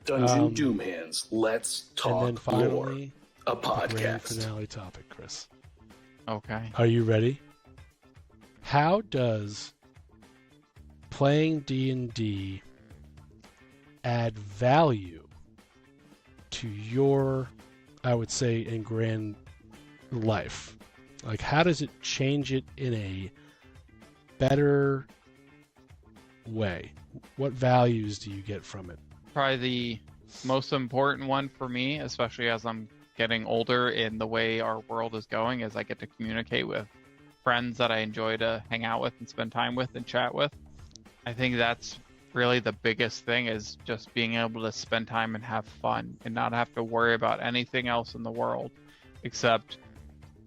Dungeon Doom Hands, let's talk And then lore. finally, A the grand podcast. finale topic, Chris. Okay. Are you ready? How does playing D&D add value to your, I would say, in grand life? Like, how does it change it in a better way? What values do you get from it? Probably the most important one for me, especially as I'm getting older in the way our world is going, is I get to communicate with friends that I enjoy to hang out with and spend time with and chat with. I think that's really the biggest thing, is just being able to spend time and have fun and not have to worry about anything else in the world except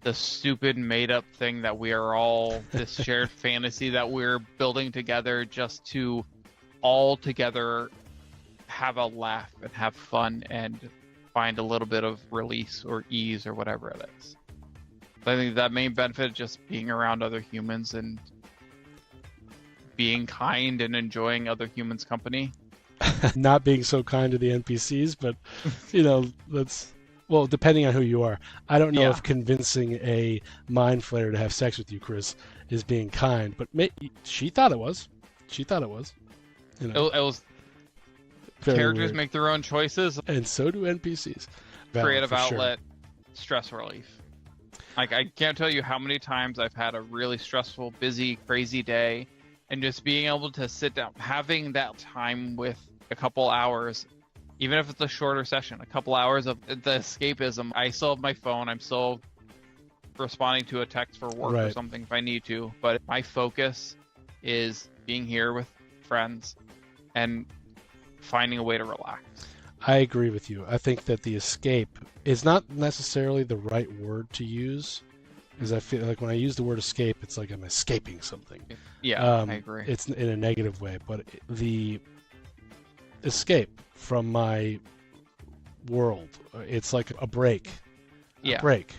the stupid made up thing that we are all, this shared fantasy that we're building together just to all together have a laugh and have fun and find a little bit of release or ease or whatever it is. I think that main benefit is just being around other humans and being kind and enjoying other humans' company. Not being so kind to the NPCs, but that's, well, depending on who you are. I don't know Yeah. if convincing a mind flayer to have sex with you, Chris, is being kind, but she thought it was. She thought it was. It was Very characters weird. make their own choices. And so do NPCs. Valid, Creative for sure. outlet, stress relief. Like, I can't tell you how many times I've had a really stressful, busy, crazy day, and just being able to sit down, having that time with a couple hours, even if it's a shorter session, a couple hours of the escapism. I still have my phone. I'm still responding to a text for work or Right. something if I need to, but my focus is being here with friends and finding a way to relax. I agree with you. I think that the escape is not necessarily the right word to use, because I feel like when I use the word escape, it's like I'm escaping something. Yeah, I agree. It's in a negative way, but the escape from my world, it's like a break. Yeah. A break.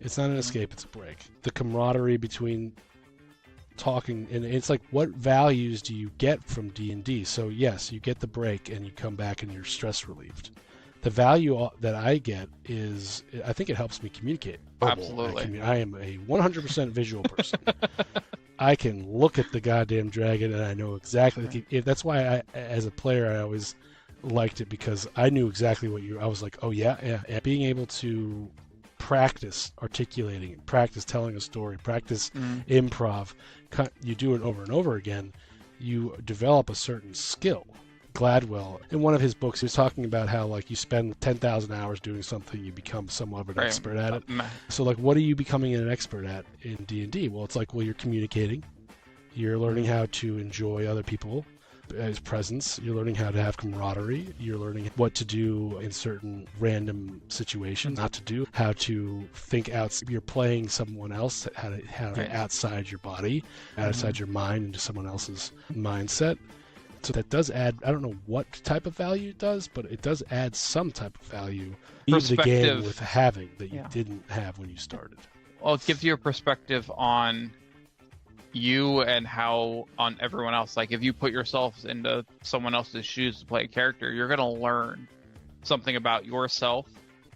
It's not an escape, it's a break. The camaraderie between talking, and it's like, what values do you get from D&D? So yes, you get the break and you come back and you're stress relieved. The value that I get is, I think it helps me communicate. Absolutely. I am a 100% visual person. I can look at the goddamn dragon and I know exactly. That's why I, as a player, I always liked it, because I knew exactly what I was like, oh yeah. And being able to practice articulating it, practice telling a story, practice improv, you do it over and over again, you develop a certain skill. Gladwell, in one of his books, he was talking about how, like, you spend 10,000 hours doing something, you become somewhat of an expert at it. So, like, what are you becoming an expert at in D&D? Well, it's like, well, you're communicating, you're learning how to enjoy other people as presence, you're learning how to have camaraderie, you're learning what to do in certain random situations, not to do, how to think out. You're playing someone else, how to get outside your body, outside your mind, into someone else's mindset. So that does add, I don't know what type of value it does, but it does add some type of value in the game with having that you didn't have when you started. Well, it gives you a perspective on you and how on everyone else. Like, if you put yourself into someone else's shoes to play a character, you're going to learn something about yourself.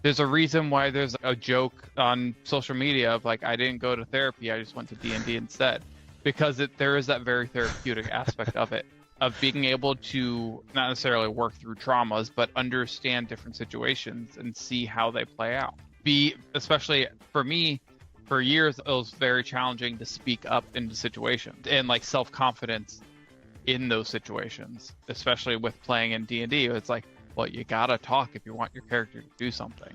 There's a reason why there's a joke on social media of, like, I didn't go to therapy, I just went to D&D instead. Because there is that very therapeutic aspect of it, of being able to not necessarily work through traumas, but understand different situations and see how they play out. Especially for me, for years, it was very challenging to speak up into situations and, like, self-confidence in those situations, especially with playing in D&D. It's like, well, you gotta talk if you want your character to do something.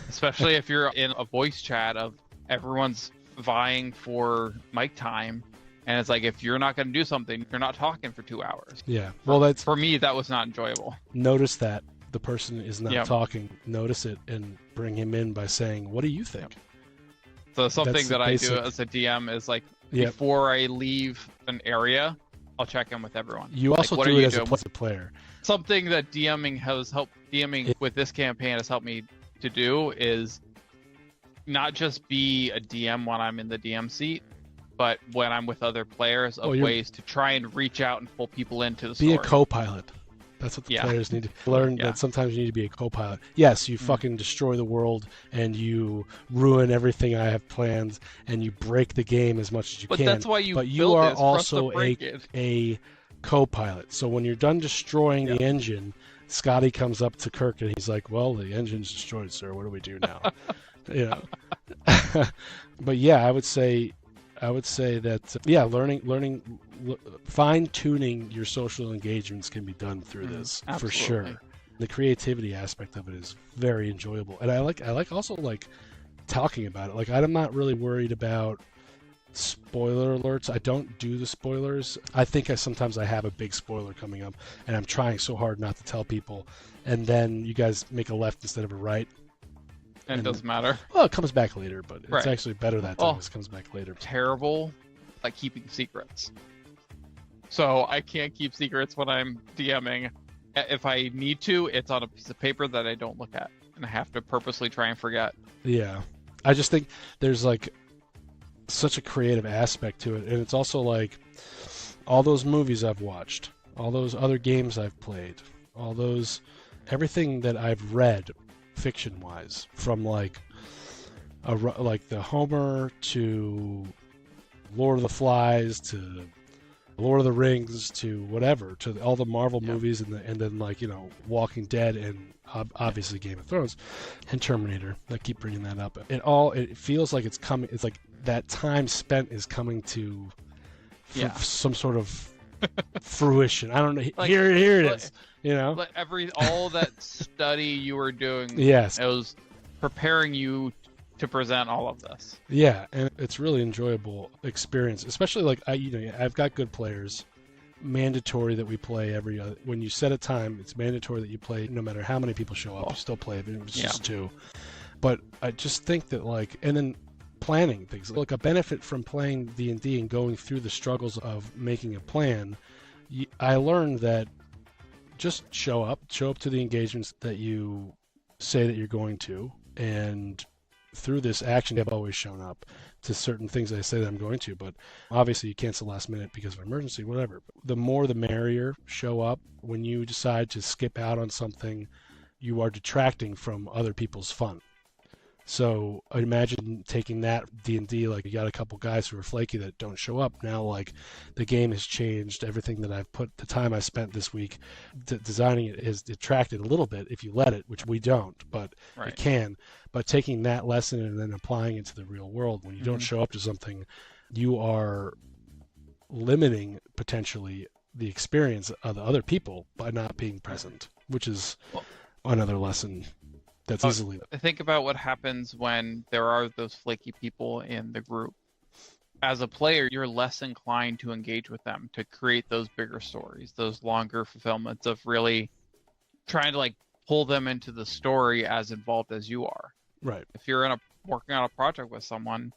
Especially if you're in a voice chat of everyone's vying for mic time, and it's like, if you're not going to do something, you're not talking for 2 hours. Yeah. Well, for me, that was not enjoyable. Notice that the person is not talking. Notice it and bring him in by saying, what do you think? Yep. So something that I do as a DM is, like, before I leave an area, I'll check in with everyone. You also do it as a player. Something that DMing with this campaign has helped me to do is not just be a DM when I'm in the DM seat, but when I'm with other players, ways to try and reach out and pull people into the story. Be a co-pilot. That's what the Yeah. players need to learn, Yeah. that sometimes you need to be a co-pilot. Yes, you fucking destroy the world and you ruin everything I have planned and you break the game as much as you But can. that's why you but you built are it, is for us to also break it. a co-pilot. So when you're done destroying the engine, Scotty comes up to Kirk and he's like, "Well, the engine's destroyed, sir. What do we do now?" you know. But yeah, I would say that fine tuning your social engagements can be done through this for sure. Absolutely. The creativity aspect of it is very enjoyable, and I like also like talking about it. Like I'm not really worried about spoiler alerts. I don't do the spoilers. I think sometimes I have a big spoiler coming up, and I'm trying so hard not to tell people, and then you guys make a left instead of a right. And it doesn't matter. Well, it comes back later, but it's Right. actually better that time. It comes back later. Terrible at keeping secrets. So I can't keep secrets when I'm DMing. If I need to, it's on a piece of paper that I don't look at, and I have to purposely try and forget. Yeah, I just think there's like such a creative aspect to it, and it's also like all those movies I've watched, all those other games I've played, everything that I've read fiction-wise, from like the Homer to Lord of the Flies to Lord of the Rings to whatever, to all the Marvel movies, and then like, you know, Walking Dead and obviously Game of Thrones and Terminator. I keep bringing that up. It feels like it's coming. It's like that time spent is coming to some sort of fruition. I don't know. Like, here it is. You know, all that study you were doing. Yes. It was preparing you to present all of this. Yeah, and it's really enjoyable experience, especially like I've got good players. Mandatory that we play every other. When you set a time, it's mandatory that you play no matter how many people show up. You still play if it's just two. But I just think that and then planning things. Like a benefit from playing D&D and going through the struggles of making a plan. I learned that just show up to the engagements that you say that you're going to, and through this action, I've always shown up to certain things I say that I'm going to, but obviously you cancel last minute because of emergency, whatever. The more the merrier. Show up. When you decide to skip out on something, you are detracting from other people's fun. So I imagine taking that D&D, like you got a couple guys who are flaky that don't show up. Now, like the game has changed. Everything that I've put, the time I spent this week designing it has detracted a little bit if you let it, which we don't, but it can. But taking that lesson and then applying it to the real world, when you don't show up to something, you are limiting potentially the experience of the other people by not being present, which is another lesson. That's easily. Think about what happens when there are those flaky people in the group. As a player, you're less inclined to engage with them, to create those bigger stories, those longer fulfillments of really trying to like pull them into the story as involved as you are. Right. If you're working on a project with someone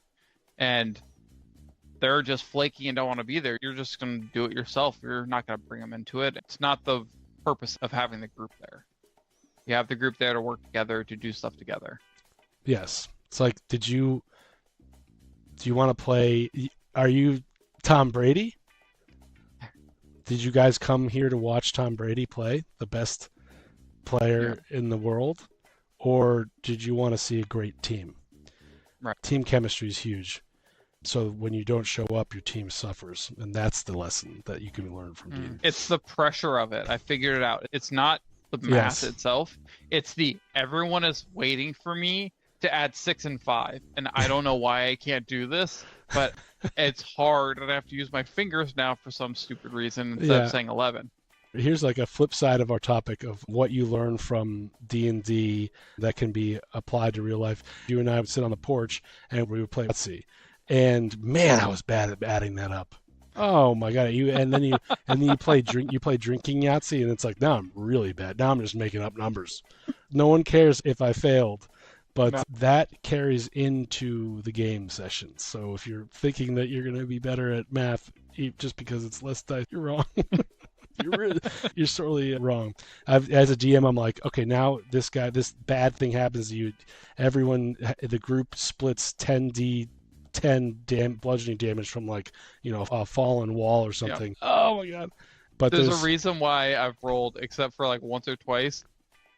and they're just flaky and don't want to be there, you're just going to do it yourself. You're not going to bring them into it. It's not the purpose of having the group there. You have the group there to work together, to do stuff together. Yes. It's like, do you want to play? Are you Tom Brady? Did you guys come here to watch Tom Brady play, the best player in the world? Or did you want to see a great team? Right. Team chemistry is huge. So when you don't show up, your team suffers. And that's the lesson that you can learn from D&D. It's the pressure of it. I figured it out. It's not the math itself. It's everyone is waiting for me to add 6 and 5, and I don't know why I can't do this, but it's hard, and I have to use my fingers now for some stupid reason instead of saying 11. Here's like a flip side of our topic of what you learn from D&D that can be applied to real life. You and I would sit on the porch and we would play Yahtzee, and man, I was bad at adding that up. Oh my god! And then you play drinking Yahtzee, and it's like, now I'm really bad. Now I'm just making up numbers. No one cares if I failed, but that carries into the game sessions. So if you're thinking that you're going to be better at math just because it's less dice, you're wrong. You're sorely wrong. As a GM, I'm like, okay, now this bad thing happens to you. The group splits 10 bludgeoning damage from a fallen wall or something. Yep. Oh my god. But There's a reason why I've rolled, except for like once or twice,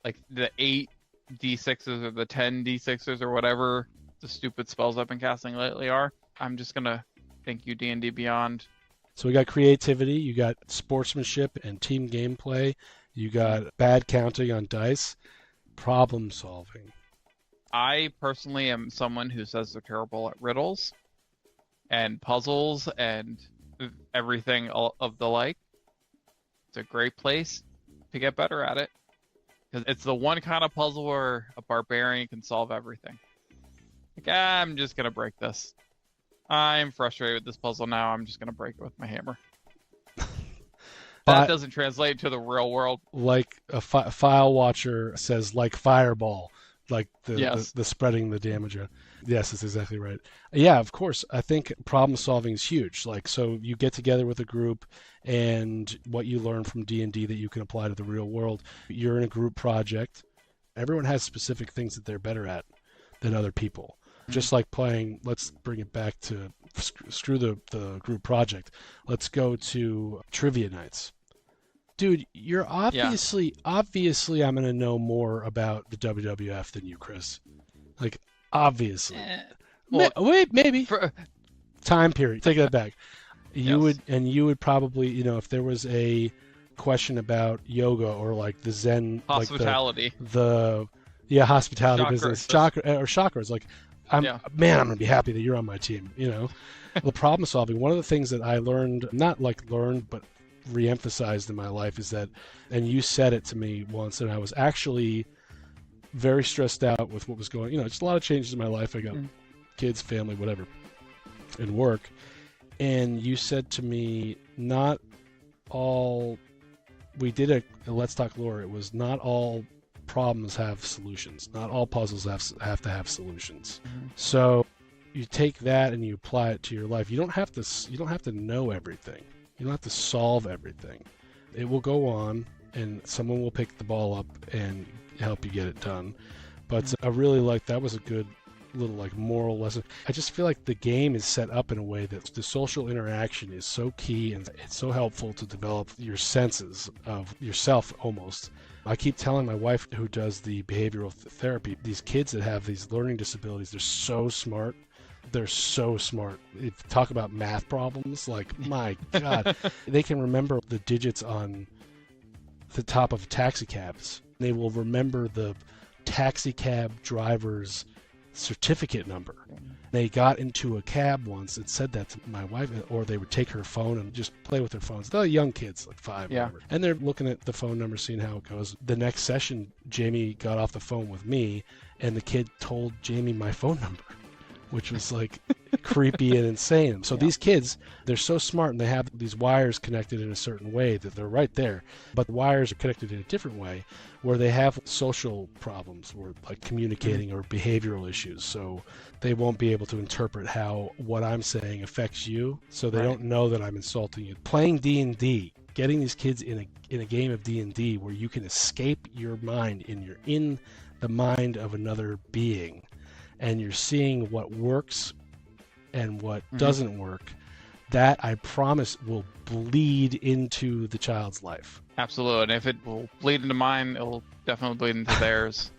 like the 8d6s or the 10d6s or whatever the stupid spells I've been casting lately are. I'm just gonna thank you, D&D Beyond. So we got creativity, you got sportsmanship and team gameplay, you got bad counting on dice, problem solving. I personally am someone who says they're terrible at riddles and puzzles and everything of the like. It's a great place to get better at it. Because it's the one kind of puzzle where a barbarian can solve everything. Like, I'm just going to break this. I'm frustrated with this puzzle now. I'm just going to break it with my hammer. That doesn't translate to the real world. Like a file watcher says, like fireball, like Yes. the spreading the damage. Yes, that's exactly right. Yeah, of course. I think problem solving is huge. Like, so you get together with a group, and what you learn from D&D that you can apply to the real world. You're in a group project. Everyone has specific things that they're better at than other people. Just like playing, let's bring it back to screw the group project. Let's go to trivia nights. Dude, you're obviously I'm going to know more about the WWF than you, Chris. Like, obviously. Well, Wait, maybe. for, Time period. Take that back. You Yes. would probably, if there was a question about yoga or like the Zen, hospitality. like the hospitality Chakras. business, chakras. Like, I'm gonna be happy that you're on my team. The problem solving. One of the things that I learned, not like learned, but re-emphasized in my life is that, and you said it to me once, and I was actually very stressed out with what was going. Just a lot of changes in my life. I got kids, family, whatever, and work. And you said to me, not all. We did a Let's Talk Lore. It was not all problems have solutions. Not all puzzles have to have solutions. So you take that and you apply it to your life. You don't have to know everything. You don't have to solve everything. It will go on, and someone will pick the ball up and help you get it done. But I really like that. Was a good little like moral lesson. I just feel like the game is set up in a way that the social interaction is so key, and it's so helpful to develop your senses of yourself almost. I keep telling my wife, who does the behavioral therapy, these kids that have these learning disabilities, they're so smart. They're so smart. If talk about math problems, like, my God, they can remember the digits on the top of taxi cabs. They will remember the taxi cab driver's certificate number. They got into a cab once and said that to my wife, or they would take her phone and just play with their phones. They're young kids, like 5, whatever. And they're looking at the phone number, seeing how it goes. The next session, Jamie got off the phone with me, and the kid told Jamie my phone number, which was like creepy and insane. So these kids, they're so smart, and they have these wires connected in a certain way that they're right there. But the wires are connected in a different way where they have social problems, or like communicating or behavioral issues. So they won't be able to interpret how what I'm saying affects you. So they don't know that I'm insulting you. Playing D&D, getting these kids in a game of D&D where you can escape your mind and you're in the mind of another being, and you're seeing what works and what doesn't work, that I promise will bleed into the child's life. Absolutely. And if it will bleed into mine, it will definitely bleed into theirs.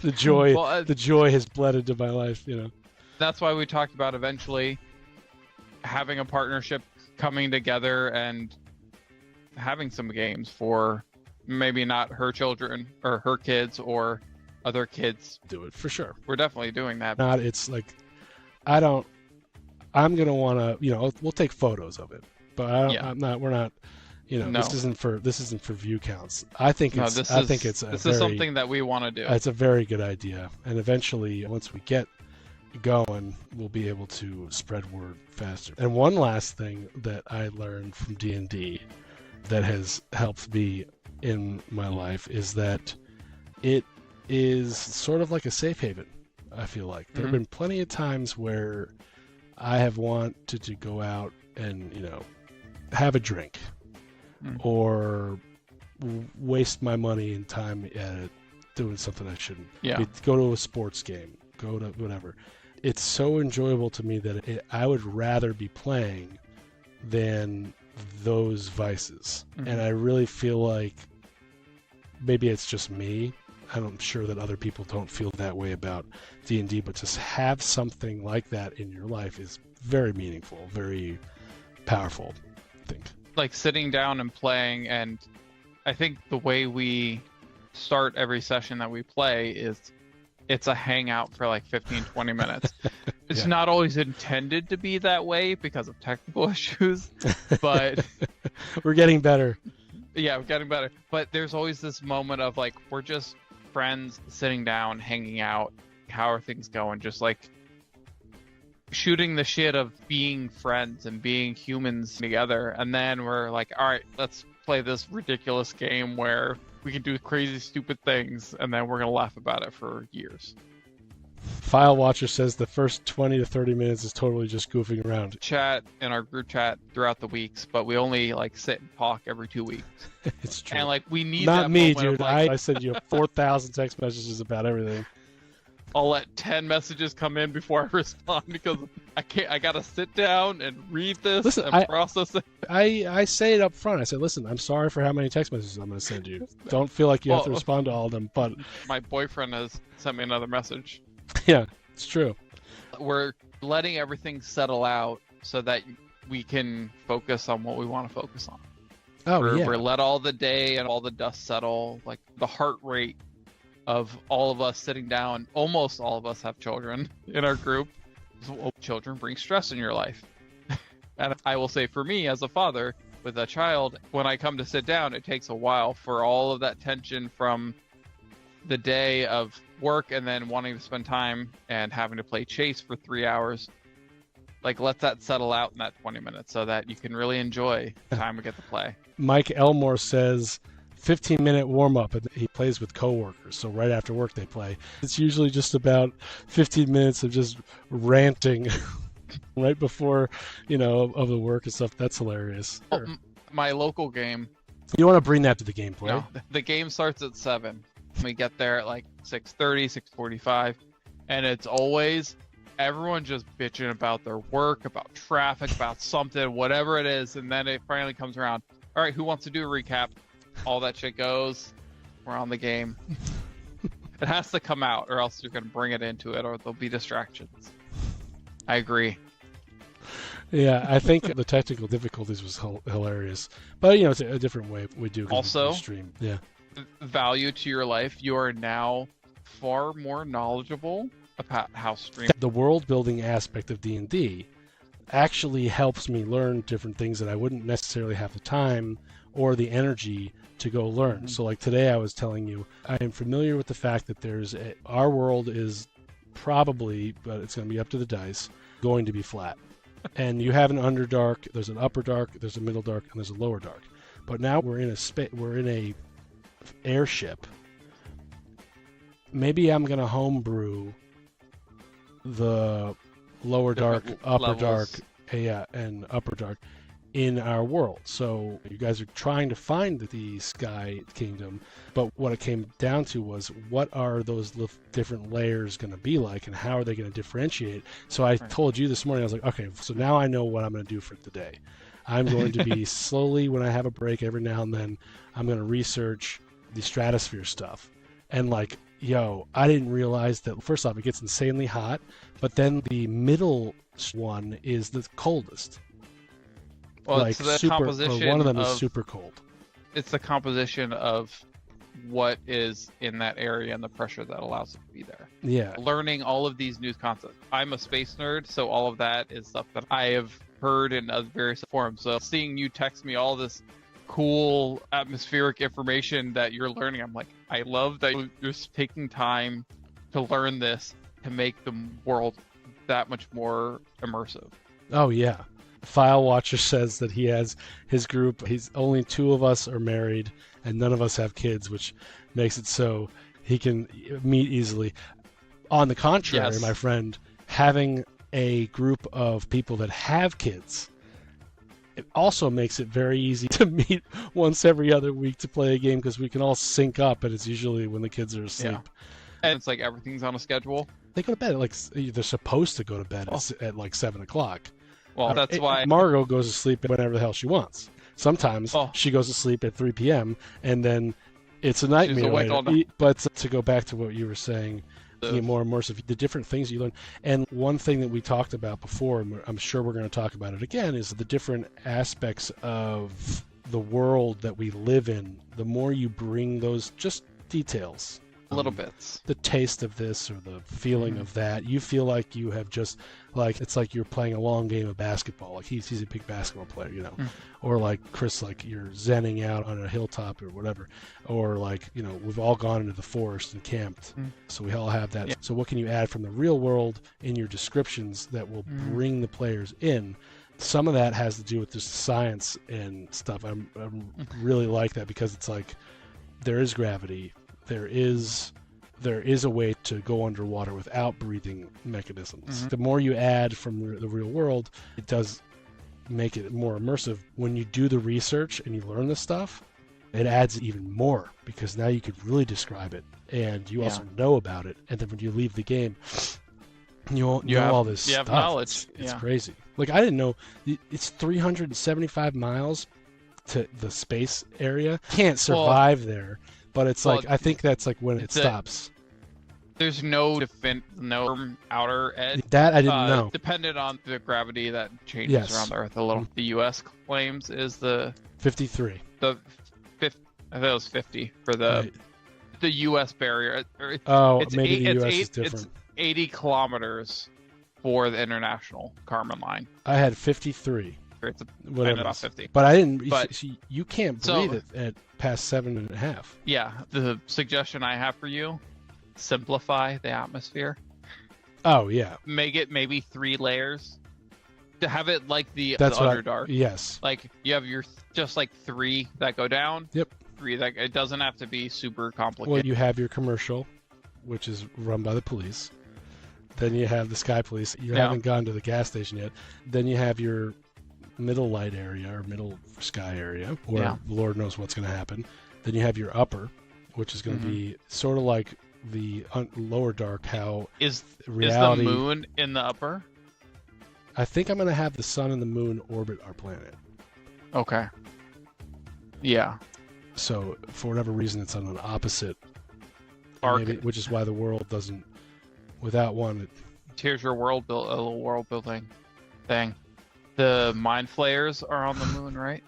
The joy has bled into my life, That's why we talked about eventually having a partnership, coming together and having some games for maybe not her children or her kids or other kids. Do it for sure. We're definitely doing that. It's like, I'm going to want to, we'll take photos of it, but we're not, this isn't for view counts. I think it's something that we want to do. It's a very good idea. And eventually, once we get going, we'll be able to spread word faster. And one last thing that I learned from D&D that has helped me in my life is that it is sort of like a safe haven. I feel like there have been plenty of times where I have wanted to go out and have a drink or waste my money and time at doing something I shouldn't. Go to a sports game, go to whatever. It's so enjoyable to me that I would rather be playing than those vices. Mhm. And I really feel like maybe it's just me. I'm sure that other people don't feel that way about D&D, but just have something like that in your life is very meaningful, very powerful, I think. Like sitting down and playing, and I think the way we start every session that we play is it's a hangout for like 15-20 minutes. It's Yeah. not always intended to be that way because of technical issues, but We're getting better. yeah, we're getting better. But there's always this moment of like, we're just friends sitting down, hanging out. How are things going? Just like shooting the shit of being friends and being humans together. And then we're like, all right, let's play this ridiculous game where we can do crazy, stupid things. And then we're going to laugh about it for years. File Watcher says the first 20 to 30 minutes is totally just goofing around. Chat in our group chat throughout the weeks, but we only like sit and talk every 2 weeks. It's true. And like, we need Not that me, moment of, dude. like, I sent you 4,000 text messages about everything. I'll let 10 messages come in before I respond because I gotta sit down and read this Listen, and process it. I say it up front. I said, listen, I'm sorry for how many text messages I'm going to send you. Don't feel like you have to Well- respond to all of them, but My boyfriend has sent me another message. yeah, it's true. We're letting everything settle out so that we can focus on what we want to focus on. Oh, we're yeah. let all the day and all the dust settle. Like the heart rate of all of us sitting down, almost all of us have children in our group. So, children bring stress in your life. And I will say for me as a father with a child, when I come to sit down, it takes a while for all of that tension from the day of work and then wanting to spend time and having to play chase for 3 hours. Like, let that settle out in that 20 minutes so that you can really enjoy the time we get to play. Mike Elmore says 15-minute warm-up, and he plays with coworkers, so right after work they play. It's usually just about 15 minutes of just ranting right before, of the work and stuff. That's hilarious. My local game, You want to bring that to the gameplay. no, the game starts at 7. We get there at like 6:30, 6:45, and it's always everyone just bitching about their work, about traffic, about something, whatever it is, and then it finally comes around. All right, who wants to do a recap? All that shit goes. We're on the game. It has to come out, or else you're going to bring it into it, or there'll be distractions. I agree. Yeah, I think the technical difficulties was hilarious, but it's a different way we do. 'Cause Also- we stream. Yeah. Value to your life. You are now far more knowledgeable about how stream. The world building aspect of D&D actually helps me learn different things that I wouldn't necessarily have the time or the energy to go learn. Mhm. So like today I was telling you, I am familiar with the fact that our world is probably, but it's going to be up to the dice, going to be flat. And you have an Underdark, there's an Upper Dark, there's a Middle Dark, and there's a Lower Dark. But now we're in a airship. Maybe I'm going to homebrew the Lower Dark, Different Upper levels. Dark, and Upper Dark in our world. So you guys are trying to find the Sky Kingdom, but what it came down to was what are those different layers going to be like, and how are they going to differentiate? So I Right. told you this morning, I was like, okay, so now I know what I'm going to do for today. I'm going to be slowly, when I have a break every now and then, I'm going to research the stratosphere stuff. And like, I didn't realize that, first off, it gets insanely hot, but then the middle one is the coldest. Well, like it's the super, or composition one of them is of- super cold. It's the composition of what is in that area and the pressure that allows it to be there. Yeah. Learning all of these new concepts. I'm a space nerd, so all of that is stuff that I have heard in other various forums. So seeing you text me all this cool atmospheric information that you're learning, I'm like, I love that you're just taking time to learn this to make the world that much more immersive. Oh, yeah. File Watcher says that he has his group. He's only 2 of us are married, and none of us have kids, which makes it so he can meet easily. On the contrary, Yes. my friend, having a group of people that have kids, it also makes it very easy to meet once every other week to play a game because we can all sync up, and it's usually when the kids are asleep. Yeah. And it's like everything's on a schedule. They go to bed at they're supposed to go to bed Oh. at like 7 o'clock. Well, that's why Margot goes to sleep whenever the hell she wants. Sometimes Oh. she goes to sleep at 3 p.m. and then it's a nightmare. awake all later. But to go back to what you were saying, being more immersive, the different things you learn. And one thing that we talked about before, and I'm sure we're going to talk about it again, is the different aspects of the world that we live in. The more you bring those just details, little bits. the taste of this or the feeling of that, you feel like you have just, like, it's like you're playing a long game of basketball. Like he's a big basketball player, you know, or like Chris, like you're zenning out on a hilltop or whatever, or like, you know, we've all gone into the forest and camped, so we all have that. So what can you add from the real world in your descriptions that will bring the players in? Some of that has to do with just science and stuff. I'm really like that, because it's like there is gravity. There is a way to go underwater without breathing mechanisms. The more you add from the real world, it does make it more immersive. When you do the research and you learn this stuff, it adds even more, because now you could really describe it, and you also know about it. And then when you leave the game, you know have, all this you stuff. have knowledge. It's crazy. Like, I didn't know it's 375 miles to the space area. Can't survive there. But it's like, I think that's like when it stops. There's no outer edge. That I didn't know. Dependent on the gravity that changes around the Earth a little. The U.S. claims is the 53. I think it was 50 for the U.S. barrier. Maybe the U.S. is different. It's 80 kilometers for the international Kármán line. I had 53. It's whatever. About 50. But I didn't. But, you can't breathe it at past 7.5. Yeah, the suggestion I have for you: simplify the atmosphere. Oh yeah. Make it maybe 3 layers. To have it like the That's Underdark. Yes. Like you have your just like 3 that go down. Yep. 3 that it doesn't have to be super complicated. Well, you have your commercial, which is run by the police. Then you have the Sky Police. You haven't gone to the gas station yet. Then you have your middle light area or middle sky area where Lord knows what's going to happen. Then you have your upper, which is going to be sort of like the lower dark. How is reality? Is the moon in the upper? I think I'm going to have the sun and the moon orbit our planet. Okay. Yeah. So for whatever reason, it's on an opposite arc, which is why the world doesn't. Without one. Here's your a little world building thing. The mind flayers are on the moon, right?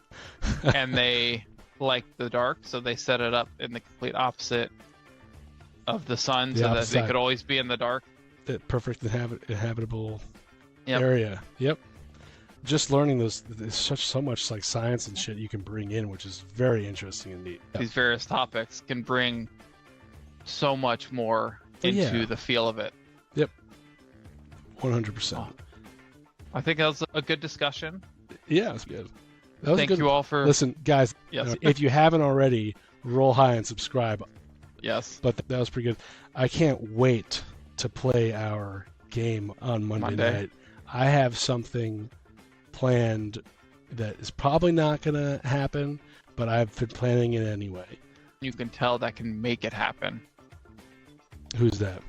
And they like the dark, so they set it up in the complete opposite of the sun, so that they could always be in the dark. The perfect inhabitable area. Yep. Just learning those, there's so much like science and shit you can bring in, which is very interesting and neat. These various topics can bring so much more into the feel of it. Yep. 100%. I think that was a good discussion. Yeah, it's good. That was Thank good. you all for... Listen, guys, if you haven't already, roll high and subscribe. Yes. But that was pretty good. I can't wait to play our game on Monday night. I have something planned that is probably not going to happen, but I've been planning it anyway. You can tell that can make it happen. Who's that?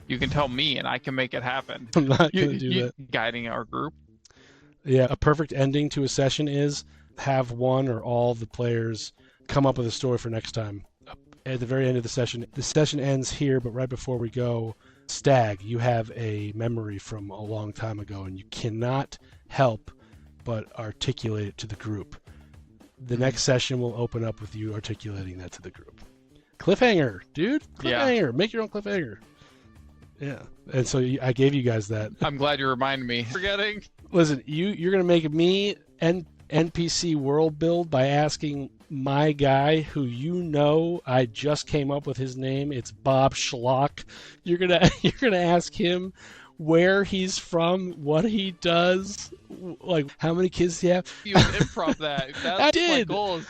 You can tell me, and I can make it happen. I'm not going to do that. Guiding our group. Yeah, a perfect ending to a session is have one or all of the players come up with a story for next time. At the very end of the session ends here, but right before we go, Stag, you have a memory from a long time ago, and you cannot help but articulate it to the group. The next session will open up with you articulating that to the group. Cliffhanger, dude. Cliffhanger. Yeah. Make your own cliffhanger. Yeah. And so I gave you guys that. I'm glad you reminded me. Forgetting. Listen, you're going to make me NPC world build by asking my guy, who you know I just came up with his name. It's Bob Schlock. You're gonna ask him where he's from, what he does, like how many kids he have. You improv that. That's I did. My goal.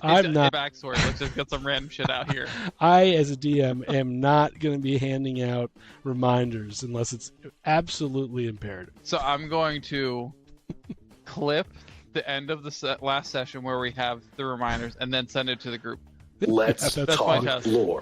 I'm not. Backstory. Let's just get some random shit out here. I, as a DM, am not going to be handing out reminders unless it's absolutely imperative. So I'm going to clip the end of the last session where we have the reminders and then send it to the group. Let's talk lore.